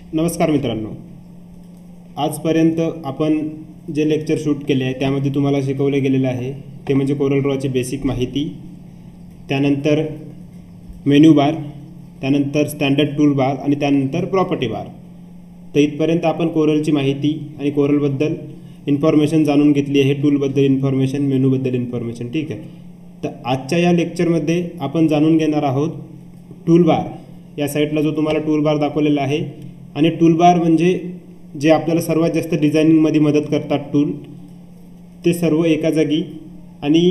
नमस्कार मित्रांनो, आजपर्यंत आपण जे लेक्चर शूट केले आहे त्यामध्ये तुम्हाला शिकवले गेलेले आहे ते म्हणजे कोरल ड्रॉची बेसिक माहिती, त्यानंतर मेन्यू बार, त्यानंतर स्टँडर्ड टूल बार आणि त्यानंतर प्रॉपर्टी बार. तर इथपर्यंत आपण कोरलची माहिती आणि कोरलबद्दल इन्फॉर्मेशन जाणून घेतली आहे. टूलबद्दल इन्फॉर्मेशन, मेनूबद्दल इन्फॉर्मेशन. ठीक आहे. तर आजच्या या लेक्चरमध्ये आपण जाणून घेणार आहोत टूल बार. या साईटला जो तुम्हाला टूल बार दाखवलेला आहे, आणि टूल बार म्हणजे जे आपल्याला सर्वात जास्त डिझायनिंगमध्ये मदत करतात टूल, ते सर्व एका जागी आणि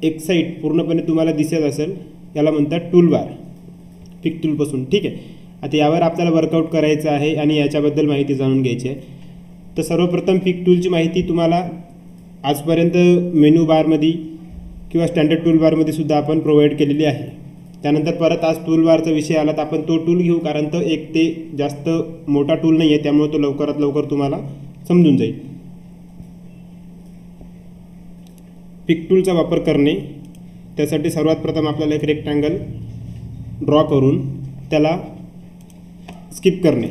एक साईट पूर्णपणे तुम्हाला दिसत असेल, याला म्हणतात टूल बार पिक टूलपासून. ठीक आहे. आता यावर आपल्याला वर्कआउट करायचं आहे आणि याच्याबद्दल माहिती जाणून घ्यायची आहे. तर सर्वप्रथम पिक टूलची माहिती तुम्हाला आजपर्यंत मेनू बारमध्ये किंवा स्टँडर्ड टूल बारमध्ये सुद्धा आपण प्रोव्हाइड केलेली आहे. त्यानंतर परत आज टूल बारचा विषय आला तर आपण तो टूल घेऊ, कारण तो एक ते जास्त मोठा टूल नाही आहे, त्यामुळे तो लवकरात लवकर तुम्हाला समजून जाईल. पिक टूलचा वापर करणे, त्यासाठी सर्वात प्रथम आपल्याला एक रेक्टँगल ड्रॉ करून त्याला स्किप करणे,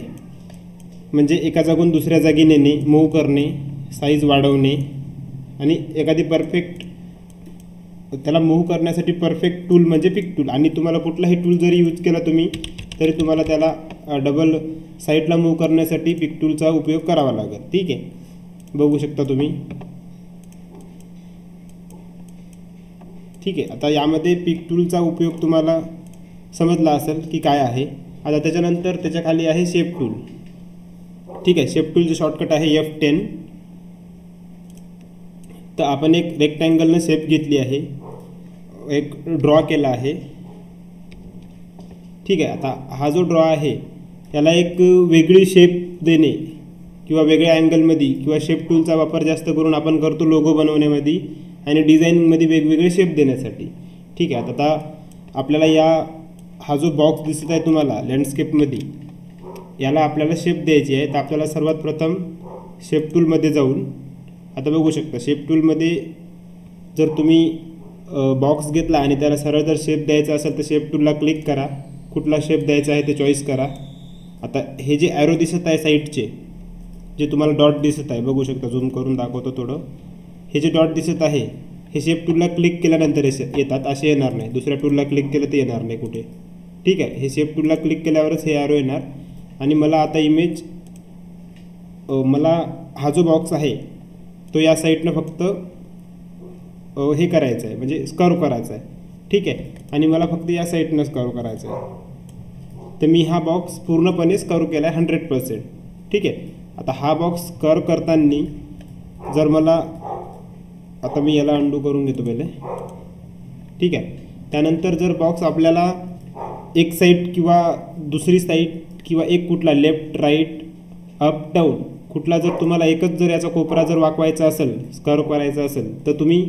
म्हणजे एका जागून दुसऱ्या जागी नेणे, मूव्ह करणे, साईज वाढवणे आणि एखादी परफेक्ट त्याला मूव्ह करण्यासाठी परफेक्ट टूल म्हणजे पिक टूल. आणि तुम्हाला कुठलाही टूल जरी यूज केला तुम्ही तरी तुम्हाला त्याला डबल साईडला मूव्ह करण्यासाठी पिक टूलचा उपयोग करावा लागेल. ठीक आहे. बघू शकता तुम्ही. ठीक आहे. आता यामध्ये पिक टूलचा उपयोग तुम्हाला समजला असेल की काय आहे. आता त्याच्यानंतर त्याच्या खाली आहे शेप टूल. ठीक आहे. शेप टूलचे शॉर्टकट आहे F10. तर आपण एक रेक्टँगलनं शेप घेतली आहे, एक ड्रॉ केला आहे. ठीक आहे. आता हा जो ड्रॉ आहे त्याला एक वेगळी शेप देणे किंवा वेगळ्या अँगलमध्ये किंवा शेप टूलचा वापर जास्त करून आपण करतो लोगो बनवण्यामध्ये आणि डिझायनिंगमध्ये वेगवेगळे शेप देण्यासाठी. ठीक आहे. आता आपल्याला हा जो बॉक्स दिसत आहे तुम्हाला लँडस्केपमध्ये, याला आपल्याला शेप द्यायची आहे. तर आपल्याला सर्वात प्रथम शेप टूलमध्ये जाऊन, आता बघू शकता शेप टूलमध्ये जर तुम्ही बॉक्स घेतला आणि त्याला सरळ जर शेप द्यायचा असेल तर शेप टूलला क्लिक करा, कुठला शेप द्यायचा आहे ते चॉईस करा. आता हे जे ॲरो दिसत आहे साईडचे, जे तुम्हाला डॉट दिसत आहे, बघू शकता, झूम करून दाखवतो थोडं. हे जे डॉट दिसत आहे हे शेप टूलला क्लिक केल्यानंतर येतात, असे येणार नाही. दुसऱ्या टूलला क्लिक केलं तर येणार नाही कुठे. ठीक आहे. हे शेप टूलला क्लिक केल्यावरच हे ॲरो येणार. आणि मला आता मला हा जो बॉक्स आहे तो या साईडनं फक्त हे करायचं आहे, म्हणजे स्कर्व करायचा आहे. ठीक आहे. आणि मला फक्त या साईडनं स्कर्व करायचं आहे. तर मी हा बॉक्स पूर्णपणे स्कर्व केला आहे 100%. ठीक आहे. आता हा बॉक्स स्कर्व करताना जर मला, आता मी याला अंडू करून घेतो पहिले. ठीक आहे. त्यानंतर जर बॉक्स आपल्याला एक साईड किंवा दुसरी साईड किंवा एक कुठला लेफ्ट, राईट, अप, डाऊन कुठला जर तुम्हाला एकच जर याचा कोपरा जर वाकवायचा असेल, स्कर्व करायचा असेल, तर तुम्ही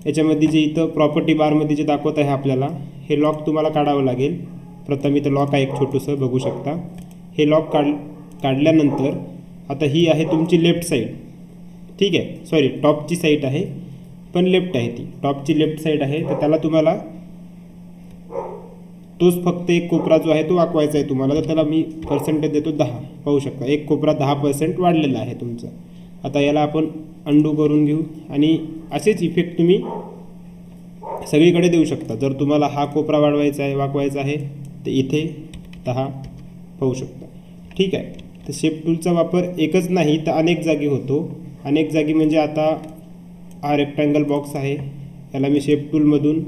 याच्यामध्ये जे इथं प्रॉपर्टी बारमध्ये जे दाखवत आहे आपल्याला, हे लॉक तुम्हाला काढावं लागेल. प्रथम इथं लॉक आहे एक छोटंसं, बघू शकता. हे लॉक काढल्यानंतर आता ही आहे तुमची लेफ्ट साईड. ठीक आहे. सॉरी, टॉपची साईड आहे, पण लेफ्ट आहे, ती टॉपची लेफ्ट साईड आहे. तर त्याला तुम्हाला तोच फक्त एक कोपरा जो आहे तो वाकवायचा आहे तुम्हाला. तर त्याला मी पर्सेंटेज देतो 10. पाहू शकता एक कोपरा 10% वाढलेला आहे तुमचा. आता याला आपण अंडू करून घेऊ आणि असेच इफेक्ट तुम्ही सगळीकडे देऊ शकता. जर तुम्हाला हा कोपरा वाढवायचा आहे, वाकवायचा आहे, तर इथे 10 पाहू शकता. ठीक आहे. तर शेप टूलचा वापर एकच नाही तर अनेक जागी होतो. अनेक जागी म्हणजे आता हा रेक्टँगल बॉक्स आहे, याला मी शेप टूलमधून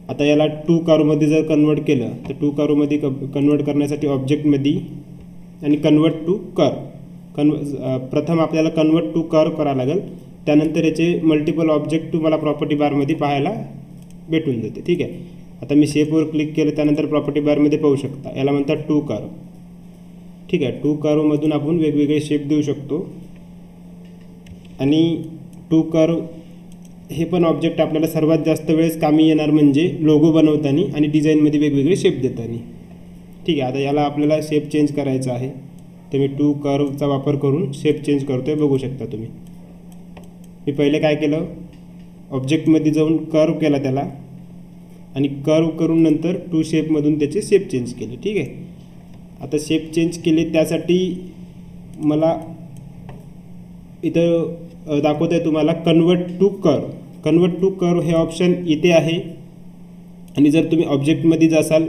आता याला टू कारूमध्ये जर कन्वर्ट केलं तर टू कारूमध्ये कन्वर्ट करण्यासाठी ऑब्जेक्टमध्ये आणि कन्वर्ट टू प्रथम आपल्याला कन्वर्ट टू कर्व करावं लागेल. त्यानंतर याचे मल्टिपल ऑब्जेक्ट तुम्हाला प्रॉपर्टी बारमध्ये पाहायला भेटून जाते. ठीक आहे. आता मी शेपवर क्लिक केलं, त्यानंतर प्रॉपर्टी बारमध्ये पाहू शकता याला म्हणतात टू कर्व. ठीक आहे. टू कर्वमधून आपण वेगवेगळे शेप देऊ शकतो. आणि टू कर्व हे पण ऑब्जेक्ट आपल्याला सर्वात जास्त वेळेस कामी येणार म्हणजे लोगो बनवताना आणि डिझाईनमध्ये वेगवेगळे शेप देताना. ठीक आहे. आता याला आपल्याला शेप चेंज करायचा आहे, तर मी टू कर्वचा वापर करून शेप चेंज करतो आहे. बघू शकता तुम्ही. मी पहिले काय केलं, ऑब्जेक्टमध्ये जाऊन कर्व केला त्याला आणि कर्व करून नंतर टू शेपमधून त्याचे शेप चेंज केले. ठीक आहे. आता शेप चेंज केले त्यासाठी मला इथं दाखवत आहे तुम्हाला कन्वर्ट टू कर्व हे ऑप्शन इथे आहे. आणि जर तुम्ही ऑब्जेक्टमध्ये जासाल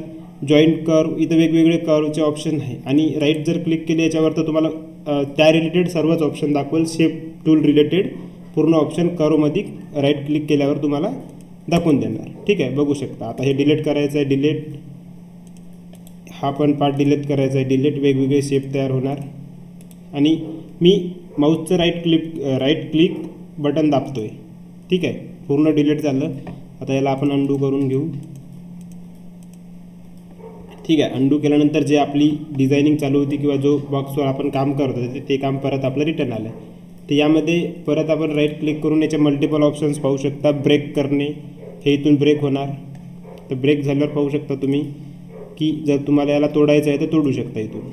जॉईंट कर्व इथं वेगवेगळे कर्वचे ऑप्शन आहे आणि राईट जर क्लिक केले याच्यावर तर तुम्हाला त्या रिलेटेड सर्वच ऑप्शन दाखवेल. शेप टूल रिलेटेड पूर्ण ऑप्शन कर्वमध्ये राईट क्लिक केल्यावर तुम्हाला दाखवून देणार. ठीक आहे, बघू शकता. आता हे डिलीट करायचं आहे, डिलीट. हा पण पार्ट डिलीट करायचा आहे, डिलीट. वेगवेगळे शेप तयार होणार. आणि मी माऊसचं राईट क्लिक बटन दाबतोय. ठीक आहे, पूर्ण डिलीट झालं. आता याला आपण अंडू करून घेऊ. ठीक आहे, अंडू केल्यानंतर जे आपली डिझायनिंग चालू होती किंवा जो बॉक्सवर आपण काम करत होते ते काम परत आपलं रिटर्न आलं. तर यामध्ये परत आपण राईट क्लिक करून याचे मल्टिपल ऑप्शन्स पाहू शकता. ब्रेक करणे, हे इथून ब्रेक होणार. तर ब्रेक झाल्यावर पाहू शकता तुम्ही की जर तुम्हाला याला तोडायचं आहे तर तोडू शकता इथून.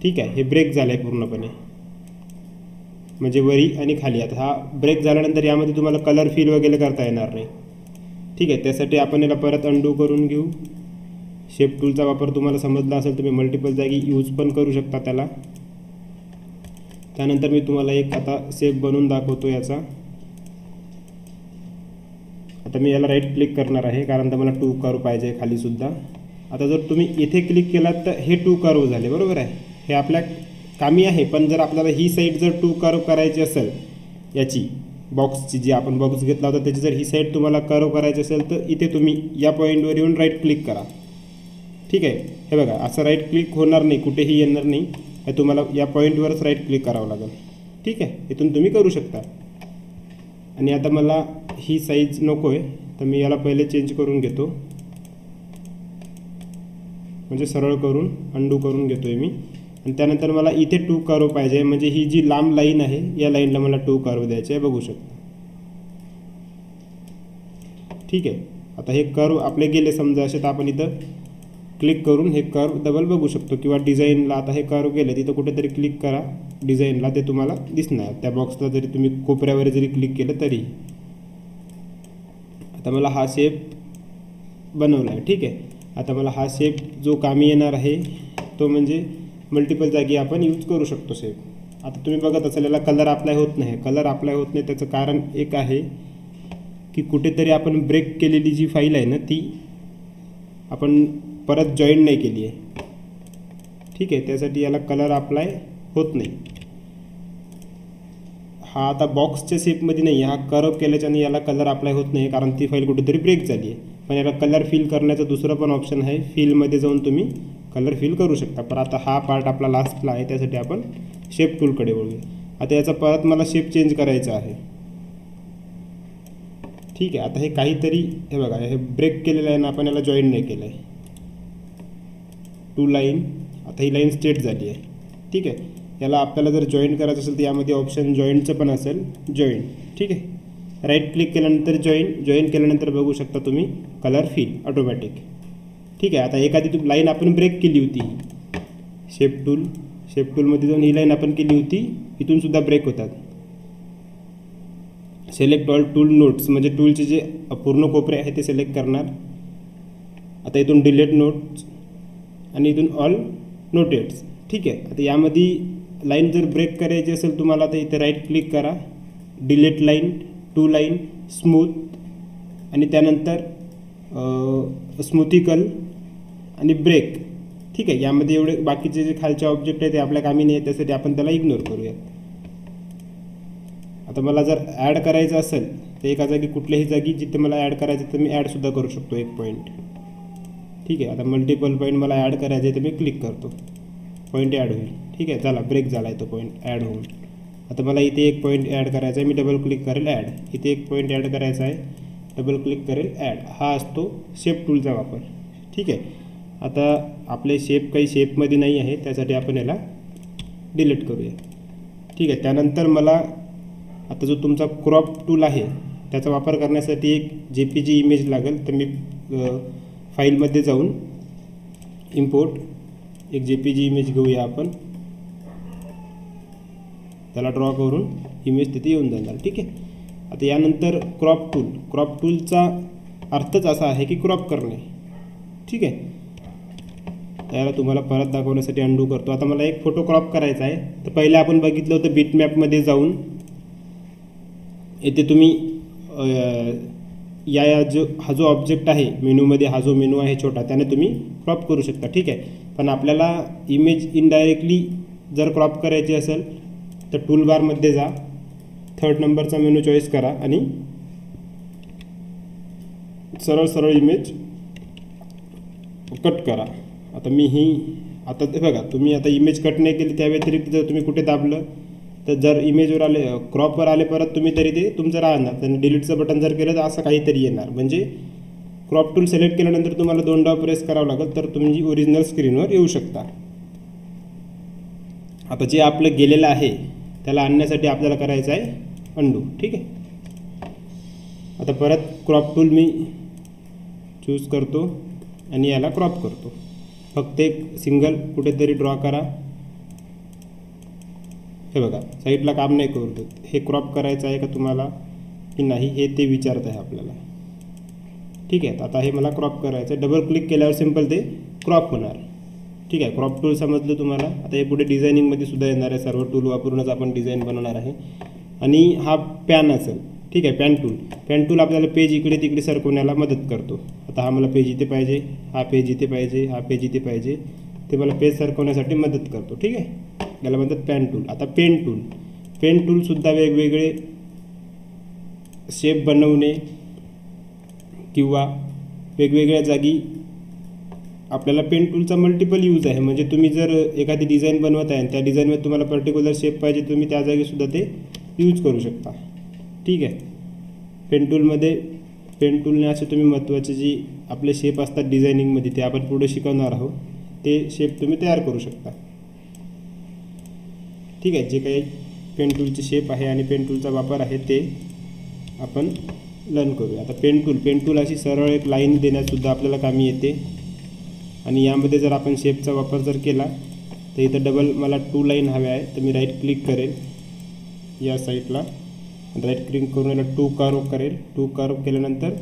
ठीक आहे, हे ब्रेक झालं आहे पूर्णपणे, म्हणजे वरी आणि खाली. आता हा ब्रेक झाल्यानंतर यामध्ये तुम्हाला कलर फिल वगैरे करता येणार नाही. ठीक आहे, त्यासाठी आपण याला परत अंडू करून घेऊ. शेप टूलचा वापर तुम्हाला समजला असेल, तुम्ही मल्टिपल जागी यूज पण करू शकता त्याला. त्यानंतर मी तुम्हाला एक आता शेप बनवून दाखवतो याचा. आता मी याला राईट क्लिक करणार आहे कारण तर मला टू कर्व पाहिजे खालीसुद्धा. आता जर तुम्ही इथे क्लिक केलात तर हे टू कर्व झाले, बरोबर आहे. हे आपल्या कामी आहे. पण जर आपल्याला ही साईड जर टू कर्व करायची असेल याची बॉक्सची, जी आपण बॉक्स घेतला होता त्याची जर ही साईड तुम्हाला कर्व करायची असेल तर इथे तुम्ही या पॉईंटवर येऊन राईट क्लिक करा. ठीक आहे, हे बघा असं राईट क्लिक होणार नाही, कुठेही येणार नाही. हे तुम्हाला या पॉईंटवरच राईट क्लिक करावं लागेल. ठीक आहे, इथून तुम्ही करू शकता. आणि आता मला ही साईज नको आहे तर मी याला पहिले चेंज करून घेतो, म्हणजे सरळ करून अंडू करून घेतो आहे मी. आणि त्यानंतर मला इथे टू कर्व पाहिजे, म्हणजे ही जी लांब लाईन आहे या लाईनला मला टू कर्व द्यायचे आहे, बघू शकता. ठीक आहे, आता हे कर्व आपले गेले समजा असे तर आपण इथं क्लिक करून हे कर्व डबल बघू शकतो. किंवा डिझाईनला आता हे कर्व गेले तिथं कुठेतरी क्लिक करा डिझाईनला, ते तुम्हाला दिसणार. त्या बॉक्सला जरी तुम्ही कोपऱ्यावर जरी क्लिक केलं तरी. आता मला हा शेप बनवला आहे. ठीक आहे, आता मला हा शेप जो कामी येणार आहे तो म्हणजे मल्टिपल जागी आपण यूज करू शकतो शेप. आता तुम्ही बघत असाल याला कलर अप्लाय होत नाही. कलर अप्लाय होत नाही त्याचं कारण एक आहे की कुठेतरी आपण ब्रेक केलेली जी फाईल आहे ना ती आपण परत जॉईन नाही केली आहे. ठीक आहे, त्यासाठी याला कलर अप्लाय होत नाही. हा आता बॉक्सच्या शेपमध्ये नाही, हा कर्व केल्याच्याने याला कलर अप्लाय होत नाही कारण ती फाईल कुठेतरी ब्रेक झाली आहे. पण याला कलर फिल करण्याचं दुसरं पण ऑप्शन आहे. फिलमध्ये जाऊन तुम्ही कलर फिल करू शकता. पण आता हा पार्ट आपला लास्टला आहे त्यासाठी आपण शेप टूलकडे वळूया. आता याचा परत मला शेप चेंज करायचा आहे. ठीक आहे, आता हे काहीतरी हे बघा हे ब्रेक केलेलं आहे ना, आपण याला जॉईन नाही केलं आहे. टू लाईन, आता ही लाईन स्ट्रेट झाली आहे. ठीक आहे, याला आपल्याला जर जॉईन करायचं असेल तर यामध्ये ऑप्शन जॉईनचं पण असेल, जॉईन. ठीक आहे, राईट क्लिक केल्यानंतर जॉईन केल्यानंतर बघू शकता तुम्ही कलर फिल ऑटोमॅटिक. ठीक आहे, आता एखादी लाईन आपण ब्रेक केली होती शेप टूलमध्ये जाऊन ही लाईन आपण केली होती, इथून सुद्धा ब्रेक होतात. सिलेक्ट ऑल टूल नोट्स, म्हणजे टूलचे जे पूर्ण कोपरे आहे ते सिलेक्ट करणार. आता इथून डिलीट नोट्स आणि इथून ऑल नोटेट्स. ठीक आहे, आता यामध्ये लाईन जर ब्रेक करायची असेल तुम्हाला तर इथे राईट क्लिक करा, delete line, to line, smooth आणि त्यानंतर स्मूथिकल आणि ब्रेक. ठीक आहे, यामध्ये एवढे बाकीचे जे खालचे ऑब्जेक्ट आहे ते आपल्या कामी नाही आहे, त्यासाठी आपण त्याला इग्नोर करूयात. आता मला जर ॲड करायचं असेल तर एका जागी कुठल्याही जागी जिथे मला ॲड करायचं तर मी ॲडसुद्धा करू शकतो एक पॉईंट. ठीक आहे, आता मल्टिपल पॉईंट मला ॲड करायचे आहे तर मी क्लिक करतो, पॉईंट ॲड होईल. ठीक आहे, चला ब्रेक झाला आहे तो पॉईंट ॲड होऊन. आता मला इथे एक पॉईंट ॲड करायचा आहे, मी डबल क्लिक करेल ॲड. इथे एक पॉईंट ॲड करायचा आहे, डबल क्लिक करेल ॲड. हा असतो शेप टूलचा वापर. ठीक आहे, आता आपले शेप काही शेपमध्ये नाही आहे त्यासाठी आपण याला डिलीट करूया. ठीक आहे, त्यानंतर मला आता जो तुमचा क्रॉप टूल आहे त्याचा वापर करण्यासाठी एक JPG इमेज लागेल. तर मी फाईलमध्ये जाऊन इम्पोर्ट एक JPG इमेज घेऊया आपण, त्याला ड्रॉ करून इमेज तिथे येऊन जाणार. ठीक आहे, आता यानंतर क्रॉप टूलचा अर्थच असा आहे की क्रॉप करणे. ठीक आहे, त्याला तुम्हाला परत दाखवण्यासाठी अंडू करतो. आता मला एक फोटो क्रॉप करायचा आहे. तर पहिले आपण बघितलं होतं बिटमॅपमध्ये जाऊन येथे तुम्ही हा जो ऑब्जेक्ट आहे मेनूमध्ये, हा जो मेनू आहे छोटा, त्याने तुम्ही क्रॉप करू शकता. ठीक आहे. पण आपल्याला इमेज इनडायरेक्टली जर क्रॉप करायची असेल तर टूल बारमध्ये जा, 3rd नंबरचा मेनू चॉईस करा आणि सरळ सरळ इमेज कट करा. आता ते बघा, तुम्ही आता इमेज कट नाही केली, त्या व्यतिरिक्त जर तुम्ही कुठे दाबलं तर जर इमेजवर आले, क्रॉपवर आले परत तुम्ही, तरी ते तुमचं राहणार. आणि डिलीटचं बटन जर केलं तर असं काहीतरी येणार. म्हणजे क्रॉप टूल सिलेक्ट केल्यानंतर तुम्हाला 2 प्रेस करावं लागेल तर तुम्ही ओरिजिनल स्क्रीनवर येऊ शकता. आता जे आपलं गेलेलं आहे त्याला आणण्यासाठी आपल्याला करायचं आहे अंडू. ठीक आहे. आता परत क्रॉप टूल मी चूज करतो आणि याला क्रॉप करतो. फक्त एक सिंगल कुठेतरी ड्रॉ करा. हे बघा, साईडला काम नाही करू देत. हे क्रॉप करायचं आहे का तुम्हाला की नाही हे ते विचारत आहे आपल्याला. ठीक आहे. आता हे मला क्रॉप करायचं आहे. डबल क्लिक केल्यावर सिंपल ते क्रॉप होणार. ठीक आहे. क्रॉप टूल समजलं तुम्हाला. आता हे पुढे डिझायनिंगमध्ये सुद्धा येणार आहे. सर्व टूल वापरूनच आपण डिझाईन बनवणार आहे. आणि हा पॅन असेल. ठीक आहे. पॅन टूल आपल्याला पेज इकडे तिकडे सरकवण्याला मदत करतो. आता हा मला पेज इथे पाहिजे, हा पेज इथे पाहिजे, हा पेज इथे पाहिजे, ते मला पेज सरकवण्यासाठी मदत करतो. ठीक आहे. याला म्हणतात पॅन टूल. आता पेन टूलसुद्धा वेगवेगळे शेप बनवणे किंवा वेगवेगळ्या जागी आपल्याला पेन टूलचा मल्टिपल यूज आहे. म्हणजे तुम्ही जर एखादी डिझाईन बनवत आहे आणि त्या डिझाईनमध्ये तुम्हाला पर्टिक्युलर शेप पाहिजे, तुम्ही त्या जागीसुद्धा ते यूज करू शकता. ठीक आहे. पेन टूलने असे तुम्ही महत्त्वाचे जे आपले शेप असतात डिझायनिंगमध्ये, ते आपण पुढे शिकवणार आहोत, ते शेप तुम्ही तयार करू शकता. ठीक आहे. जे काही पेन टूलचे शेप आहे आणि पेन टूलचा वापर आहे ते आपण लर्न करूया. आता पेन टूल अशी सरळ एक लाईन देण्यातसुद्धा आपल्याला कामी येते. आणि यामध्ये जर आपण शेपचा वापर जर केला तर इथं डबल मला 2 लाईन हव्या आहे, तर मी राईट क्लिक करेल या साईडला, राईट क्लिक करून याला 2 कर्व करेल. 2 कर्व केल्यानंतर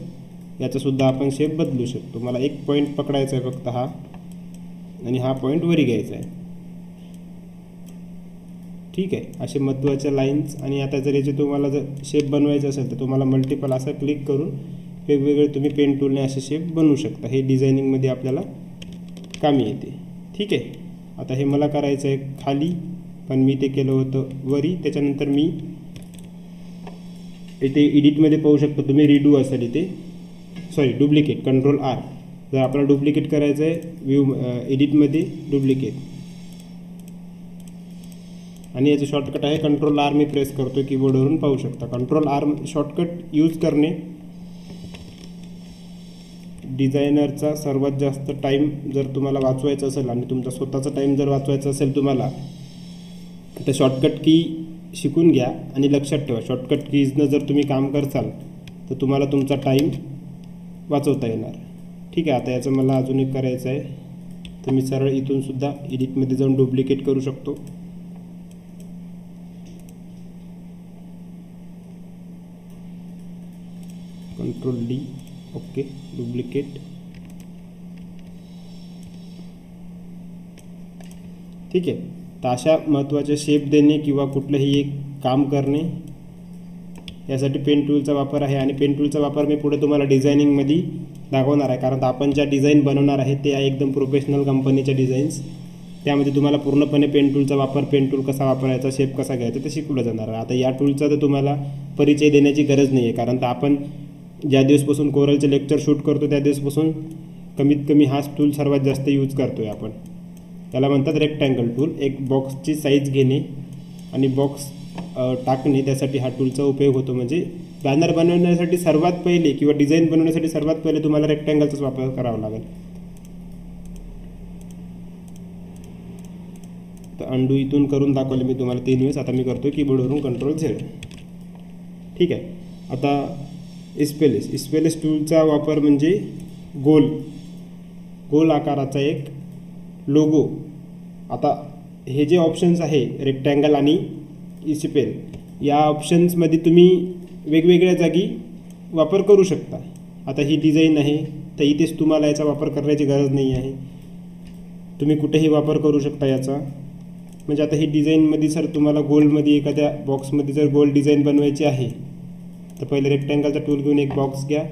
याचासुद्धा आपण शेप बदलू शकतो. मला एक पॉईंट पकडायचा आहे फक्त हा, आणि हा पॉईंट वरी घ्यायचा आहे. ठीक आहे. असे महत्त्वाच्या लाईन्स. आणि आता जर याचे तुम्हाला जर शेप बनवायचे असेल तर तुम्हाला मल्टिपल असं क्लिक करून वेगवेगळे तुम्ही पेन टूलने असे शेप बनवू शकता. हे डिझायनिंगमध्ये आपल्याला कामी येते. ठीक आहे. आता हे मला करायचं आहे खाली, पण मी ते केलं होतं वरी. त्याच्यानंतर मी इथे एडिटमध्ये पाहू शकतो तुम्ही, रिडू असेल इथे, सॉरी डुप्लिकेट, कंट्रोल R. जर आपल्याला डुप्लिकेट करायचं आहे व्ह्यू एडिटमध्ये डुप्लिकेट, आणि याचं शॉर्टकट आहे कंट्रोल R. मी प्रेस करतो कीबोर्डवरून, पाहू शकता. कंट्रोल R शॉर्टकट यूज करणे डिझायनरचा सर्वात जास्त टाईम जर तुम्हाला वाचवायचा असेल आणि तुमचा स्वतःचा टाईम जर वाचवायचा असेल तुम्हाला, तर शॉर्टकट की शिकून घ्या आणि लक्षात ठेवा, शॉर्टकट कीजनं जर तुम्ही काम करसाल तर तुम्हाला तुमचा टाईम वाचवता येणार. ठीक आहे. आता याचं मला अजून एक करायचं आहे, तर मी सरळ इथूनसुद्धा एडिटमध्ये जाऊन डुप्लिकेट करू शकतो. Control D, okay, duplicate. ठीक आहे. तर अशा महत्त्वाचे शेप देणे किंवा कुठलंही एक काम करणे यासाठी पेन टूलचा वापर आहे. आणि पेन टूलचा वापर मी पुढे तुम्हाला डिझायनिंगमध्ये दाखवणार आहे, कारण आपण ज्या डिझाईन बनवणार आहे ते आहे एकदम प्रोफेशनल कंपनीच्या डिझाईन्स. त्यामध्ये तुम्हाला पूर्णपणे पेन टूलचा वापर, पेन टूल कसा वापरायचा, शेप कसा घ्यायचा ते शिकवलं जाणार आहे. आता या टूलचा तर तुम्हाला परिचय देण्याची गरज नाही आहे, कारण तर आपण ज्या दिवसपासून कोरलचे लेक्चर शूट करतो त्या दिवसपासून कमीत कमी हाच टूल सर्वात जास्त यूज करतो आहे आपण. त्याला म्हणतात रेक्टँगल टूल. एक बॉक्सची साईज घेणे आणि बॉक्स टाकणे, त्यासाठी हा टूलचा उपयोग होतो. म्हणजे बॅनर बनवण्यासाठी सर्वात पहिले किंवा डिझाईन बनवण्यासाठी सर्वात पहिले तुम्हाला रेक्टँगलचाच वापर करावा लागेल. तर अंडू इथून करून दाखवले मी तुम्हाला 3 वेळेस. आता मी करतो कीबोर्डवरून कंट्रोल Z. ठीक आहे. आता इस्पेलिस टूलचा वापर म्हणजे गोल आकाराचा एक लोगो. आता हे जे ऑप्शन्स आहे रेक्टँगल आणि इस्पेल, या ऑप्शन्समध्ये तुम्ही वेगवेगळ्या जागी वापर करू शकता. आता ही डिझाईन आहे तर इथेच तुम्हाला याचा वापर करण्याची गरज नाही आहे. तुम्ही कुठेही वापर करू शकता याचा. म्हणजे आता ही डिझाईनमध्ये सर तुम्हाला गोल्डमध्ये एखाद्या बॉक्समध्ये जर गोल्ड डिझाईन बनवायची आहे तर पहिले रेक्टँगलचा टूल घेऊन एक बॉक्स घ्या,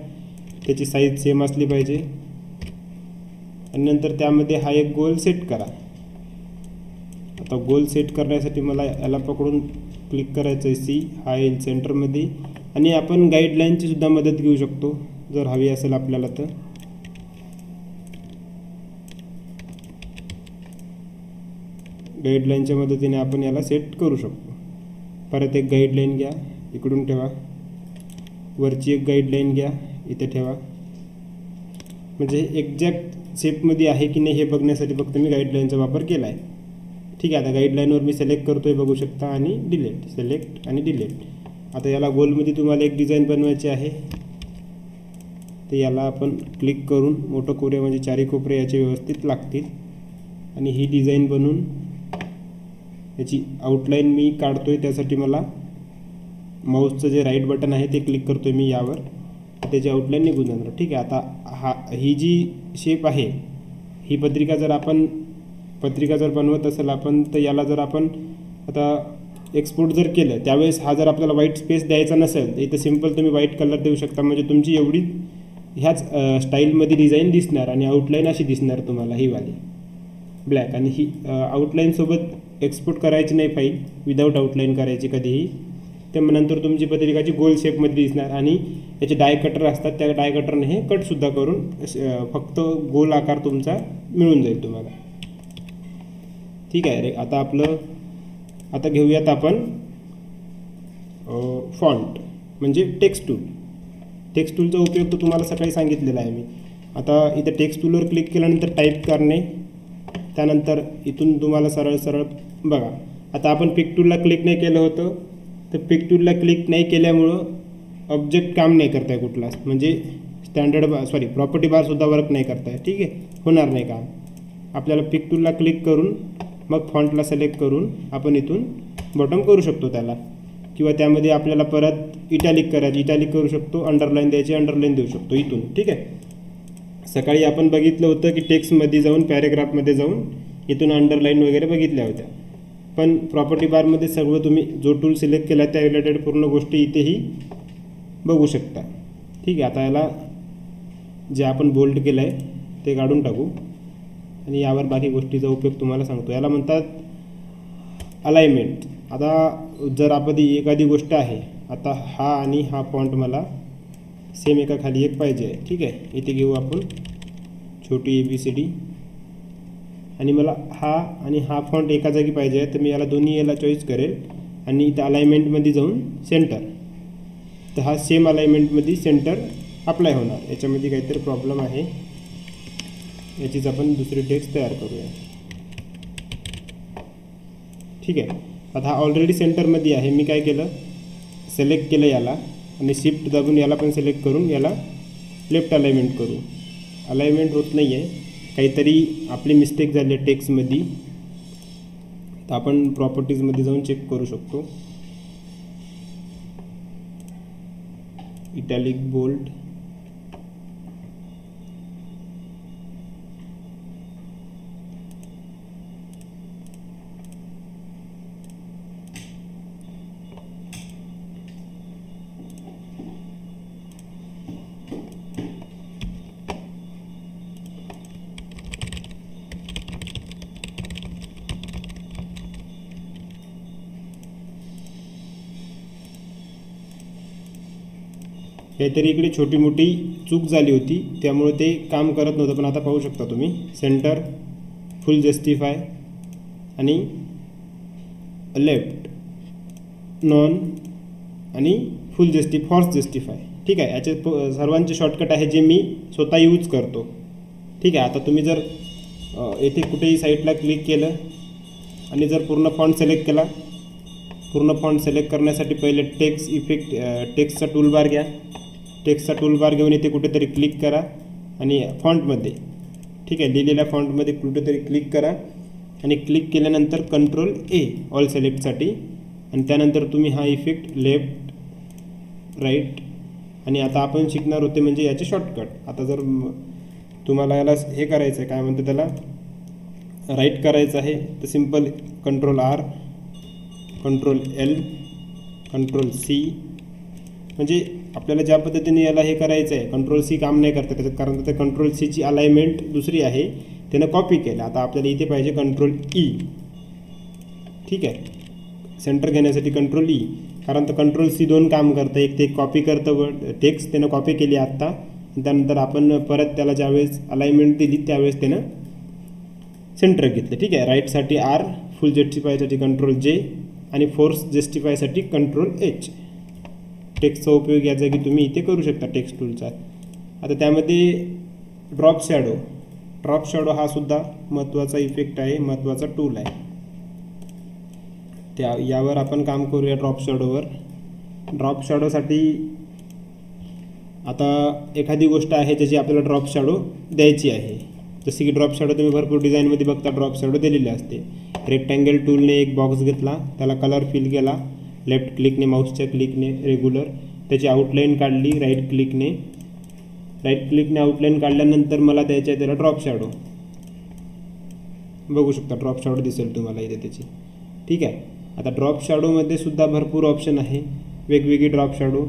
त्याची साईज सेम असली पाहिजे आणि नंतर त्यामध्ये हा एक गोल सेट करा. आता गोल सेट करण्यासाठी मला याला पकडून क्लिक करायचं आहे, सी हा येईल सेंटरमध्ये. आणि आपण गाईडलाईनची सुद्धा मदत घेऊ शकतो जर हवी असेल आपल्याला तर. गाईडलाईनच्या मदतीने आपण याला सेट करू शकतो. परत एक गाईडलाईन घ्या, इकडून ठेवा. वरची एक गाईडलाईन घ्या, इथे ठेवा. म्हणजे एक्झॅक्ट शेपमध्ये आहे की नाही हे बघण्यासाठी फक्त मी गाईडलाईनचा वापर केला आहे. ठीक आहे, आता गाईडलाईनवर मी सिलेक्ट करतो आहे बघू शकता आणि डिलीट, सिलेक्ट आणि डिलीट. आता याला गोलमध्ये तुम्हाला एक डिझाईन बनवायची आहे तर याला आपण क्लिक करून मोठं करूया म्हणजे चारी कोपरे याचे व्यवस्थित लागतील. आणि ही डिझाईन बनवून याची आउटलाईन मी काढतो आहे. त्यासाठी मला माऊसचं जे राईट बटन आहे ते क्लिक करतो आहे मी यावर, त्याची आउटलाईन निघून जाणार. ठीक आहे, आता ही जी शेप आहे ही पत्रिका जर बनवत असेल आपण तर याला जर आपण आता एक्सपोर्ट जर केलं त्यावेळेस हा जर आपल्याला व्हाईट स्पेस द्यायचा नसेल तर इथं सिम्पल तुम्ही व्हाईट कलर देऊ शकता. म्हणजे तुमची एवढी ह्याच स्टाईलमध्ये डिझाईन दिसणार आणि आउटलाईन अशी दिसणार तुम्हाला ही वाली ब्लॅक. आणि ही आउटलाईनसोबत एक्सपोर्ट करायची नाही फाईल, विदाऊट आउटलाईन करायची कधीही. ते नंतर तुमची पत्रिकाची गोल शेपमध्ये दिसणार. आणि याचे डाय कटर असतात, त्या डाय कटरने हे कटसुद्धा करून फक्त गोल आकार तुमचा मिळून जाईल तुम्हाला. ठीक आहे रे. आता घेऊयात आपण फॉन्ट म्हणजे टेक्स्ट टूल. टेक्स्ट टूलचा उपयोग तर तुम्हाला सकाळी सांगितलेला आहे मी. आता इथे टेक्स्ट टूलवर क्लिक केल्यानंतर टाईप करणे, त्यानंतर इथून तुम्हाला सरळ बघा. आता आपण पिक टूलला क्लिक नाही केलं होतं तर पिक टूलला क्लिक नाही केल्यामुळं ऑब्जेक्ट काम नाही करताय कुठलाच, म्हणजे प्रॉपर्टी बारसुद्धा वर्क नाही करताय. ठीक आहे, होणार नाही काम. आपल्याला पिक टूलला क्लिक करून मग फॉन्टला सिलेक्ट करून आपण इथून बॉटम करू शकतो त्याला. किंवा त्यामध्ये आपल्याला परत इटॅलिक करायची, इटॅलिक करू शकतो. अंडरलाईन द्यायची, अंडरलाईन देऊ शकतो इथून. ठीक आहे, सकाळी आपण बघितलं होतं की टेक्स्टमध्ये जाऊन पॅरेग्राफमध्ये जाऊन इथून अंडरलाईन वगैरे बघितल्या होत्या. पण प्रॉपर्टी बारमध्ये सगळं तुम्ही जो टूल सिलेक्ट केला त्या रिलेटेड पूर्ण गोष्टी इथेही बघू शकता. ठीक आहे, आता याला जे आपण बोल्ड केलं आहे ते काढून टाकू आणि यावर बाकी गोष्टीचा उपयोग तुम्हाला सांगतो. याला म्हणतात अलाइनमेंट. आता जर आपण एखादी गोष्ट आहे, आता हा आणि हा फॉन्ट मला सेम एका खाली एक पाहिजे आहे. ठीक आहे, इथे घेऊ आपण छोटी ABCD आणि मला हा आणि हा फॉन्ट एका जागी पाहिजे आहे तर मी याला चॉईस करेल आणि इथं अलाइनमेंटमध्ये जाऊन सेंटर, तर हा सेम अलाइनमेंटमध्ये सेंटर अप्लाय होणार. याच्यामध्ये काहीतरी प्रॉब्लेम आहे, याचीच आपण दुसरी टेक्स्ट तयार करूया. ठीक आहे, आता हा ऑलरेडी सेंटरमध्ये आहे. मी काय केलं, सिलेक्ट केलं याला आणि शिफ्ट दाबून याला पण सिलेक्ट करून याला लेफ्ट अलाइनमेंट करू. अलाइनमेंट होत नाही आहे, काहीतरी आपली मिस्टेक झाली आहे टेक्स्टमध्ये. तर आपण प्रॉपर्टीजमध्ये जाऊन चेक करू शकतो. इटॅलिक बोल्ड, काहीतरी इकडे छोटी मोठी चूक झाली होती त्यामुळे ते काम करत नव्हतं. पण आता पाहू शकता तुम्ही सेंटर, फुल जस्टिफाय आणि लेफ्ट, नॉन आणि फुल फॉर्स जस्टिफाय. ठीक आहे, याचे सर्वांचे शॉर्टकट आहे जे मी स्वतः यूज करतो. ठीक आहे, आता तुम्ही जर येथे कुठेही साईडला क्लिक केलं आणि जर पूर्ण फॉन्ट सिलेक्ट केला, पूर्ण फॉन्ट सिलेक्ट करण्यासाठी पहिले टेक्स्टचा टूलबार घ्या. टेक्स्टचा टूलबार घेऊन इथे कुठेतरी क्लिक करा आणि फॉन्टमध्ये, ठीक आहे, लिहिलेल्या फॉन्टमध्ये कुठेतरी क्लिक करा आणि क्लिक केल्यानंतर Ctrl+A ऑल सिलेक्टसाठी आणि त्यानंतर तुम्ही हा इफेक्ट लेफ्ट, राईट आणि आता आपण शिकणार होते म्हणजे याचे शॉर्टकट. आता जर तुम्हाला याला हे करायचं आहे, काय म्हणते त्याला, राईट करायचं आहे तर simple control R, control L, control C. म्हणजे आपल्याला ज्या पद्धतीने याला हे करायचं आहे, कंट्रोल C काम नाही करतं त्याच्यात, कारण तर कंट्रोल Cची अलाइनमेंट दुसरी आहे, त्यानं कॉपी केलं. आता आपल्याला इथे पाहिजे कंट्रोल E. ठीक आहे, सेंटर घेण्यासाठी कंट्रोल E, कारण तर कंट्रोल C 2 काम करतं. एक ते कॉपी करतं टेक्स्ट, त्यानं कॉपी केली आत्ता, त्यानंतर आपण परत त्याला ज्यावेळेस अलाइनमेंट दिली त्यावेळेस त्यानं सेंटर घेतलं. ठीक आहे, राईटसाठी R, फुल जस्टिफायसाठी कंट्रोल J आणि फोर्स जस्टिफायसाठी कंट्रोल H. टेक्स्टचा उपयोग या जागी तुम्ही इथे करू शकता टेक्स्ट टूलचा. आता त्यामध्ये ड्रॉप शॅडो हा सुद्धा महत्त्वाचा इफेक्ट आहे, महत्त्वाचा टूल आहे. यावर आपण काम करूया. ड्रॉप शॅडोसाठी आता एखादी गोष्ट आहे ज्याची आपल्याला ड्रॉप शॅडो द्यायची आहे. जसे की ड्रॉप शॅडो तुम्ही भरपूर डिझाईनमध्ये बघता ड्रॉप शॅडो दिलेले असते. रेक्टँगल टूलने एक बॉक्स घेतला, त्याला कलर फिल केला, लेफ्ट क्लिकने माऊसच्या क्लिकने रेग्युलर त्याची आउटलाईन काढली, राईट क्लिकने आउटलाईन काढल्यानंतर मला द्यायचं आहे त्याला ड्रॉप शॅडो. बघू शकता ड्रॉप शॅडो दिसेल तुम्हाला इथे त्याची. ठीक आहे, आता ड्रॉप शॅडोमध्ये सुद्धा भरपूर ऑप्शन आहे, वेगवेगळी ड्रॉप शॅडो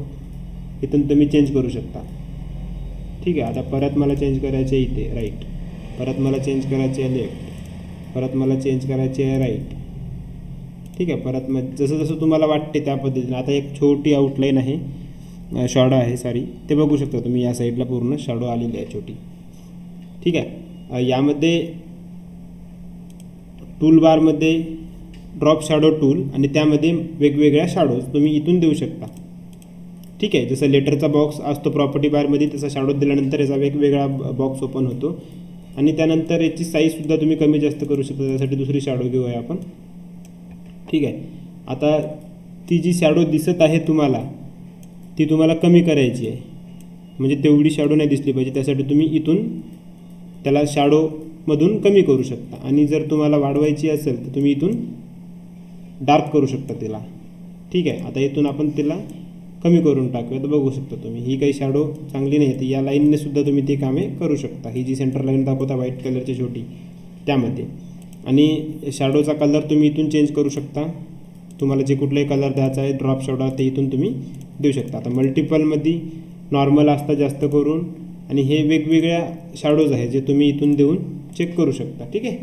इथून तुम्ही चेंज करू शकता. ठीक आहे, आता परत मला चेंज करायचे आहे इथे राईट, परत मला चेंज करायचे आहे लेफ्ट, परत मला चेंज करायचे आहे राईट. ठीक आहे, परत मग जसं जसं तुम्हाला वाटते त्या पद्धतीने. आता एक छोटी आउटलाईन आहे, शॅडो आहे सॉरी, ते बघू शकता तुम्ही या साईडला पूर्ण शॅडो आलेली आहे छोटी. ठीक आहे, यामध्ये टूल बारमध्ये ड्रॉप शॅडो टूल आणि त्यामध्ये वेगवेगळ्या शॅडोज तुम्ही इथून देऊ शकता. ठीक आहे, जसं लेटरचा बॉक्स असतो प्रॉपर्टी बारमध्ये तसा शॅडो दिल्यानंतर याचा वेगवेगळा बॉक्स ओपन होतो आणि त्यानंतर याची साईजसुद्धा तुम्ही कमी जास्त करू शकता. त्यासाठी दुसरी शॅडो घेऊया आपण. ठीक आहे, आता ती जी शॅडो दिसत आहे तुम्हाला ती तुम्हाला कमी करायची आहे, म्हणजे तेवढी शॅडो नाही दिसली पाहिजे. त्यासाठी तुम्ही इथून त्याला शॅडोमधून कमी करू शकता आणि जर तुम्हाला वाढवायची असेल तर तुम्ही इथून डार्क करू शकता तिला. ठीक आहे, आता इथून आपण तिला कमी करून टाकूया. तर बघू शकता तुम्ही ही काही शॅडो चांगली नाही आहे, या लाईनने सुद्धा तुम्ही ती कामे करू शकता. ही जी सेंटर लाईन दाखवता व्हाईट कलरची छोटी त्यामध्ये. आणि शॅडोचा कलर तुम्ही इथून चेंज करू शकता, तुम्हाला जे कुठलाही कलर द्यायचा आहे ड्रॉप शॅडो ते इथून तुम्ही देऊ शकता. आता मल्टिपलमध्ये नॉर्मल असतात जास्त करून आणि हे वेगवेगळ्या शॅडोज आहे जे तुम्ही इथून देऊन चेक करू शकता. ठीक आहे,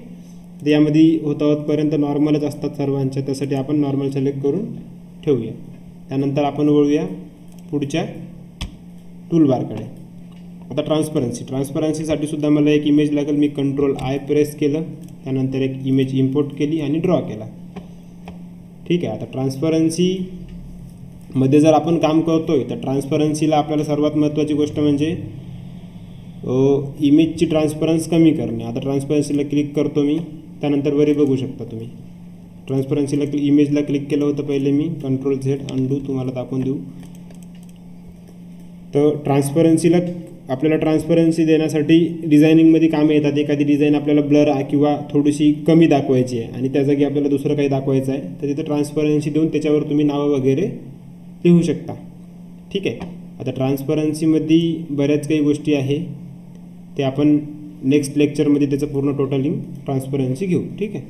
तर यामध्ये होतापर्यंत नॉर्मलच असतात सर्वांच्या, त्यासाठी आपण नॉर्मल सिलेक्ट करून ठेवूया. त्यानंतर आपण वळूया पुढच्या टूलबारकडे. आता ट्रान्सपरन्सीसाठी सुद्धा मला एक इमेज लागेल. मी कंट्रोल I प्रेस केलं, त्यानंतर एक इमेज इम्पोर्ट केली आणि ड्रॉ केला. ठीक आहे, आता ट्रान्सपरन्सीमध्ये जर आपण काम करतोय तर ट्रान्सपरन्सीला आपल्याला सर्वात महत्त्वाची गोष्ट म्हणजे इमेजची ट्रान्सपरन्स कमी करणे. आता ट्रान्सपरन्सीला क्लिक करतो मी, त्यानंतर वरी बघू शकता तुम्ही ट्रान्सपरन्सीला इमेजला क्लिक केलं होतं पहिले मी, कंट्रोल Z अंडू तुम्हाला दाखवून देऊ. तर ट्रान्सपरन्सीला आपल्याला ट्रान्सपरन्सी देण्यासाठी डिझायनिंगमध्ये कामे येतात. एखादी डिझाईन आपल्याला ब्लर किंवा थोडीशी कमी दाखवायची आहे आणि त्या जागी आपल्याला दुसरं काही दाखवायचं आहे तर तिथं ट्रान्सपरन्सी देऊन त्याच्यावर तुम्ही नावं वगैरे लिहू शकता. ठीक आहे, आता ट्रान्सपरन्सीमध्ये बऱ्याच काही गोष्टी आहे ते आपण नेक्स्ट लेक्चरमध्ये त्याचं पूर्ण टोटलिंग ट्रान्सपरन्सी घेऊ. ठीक आहे.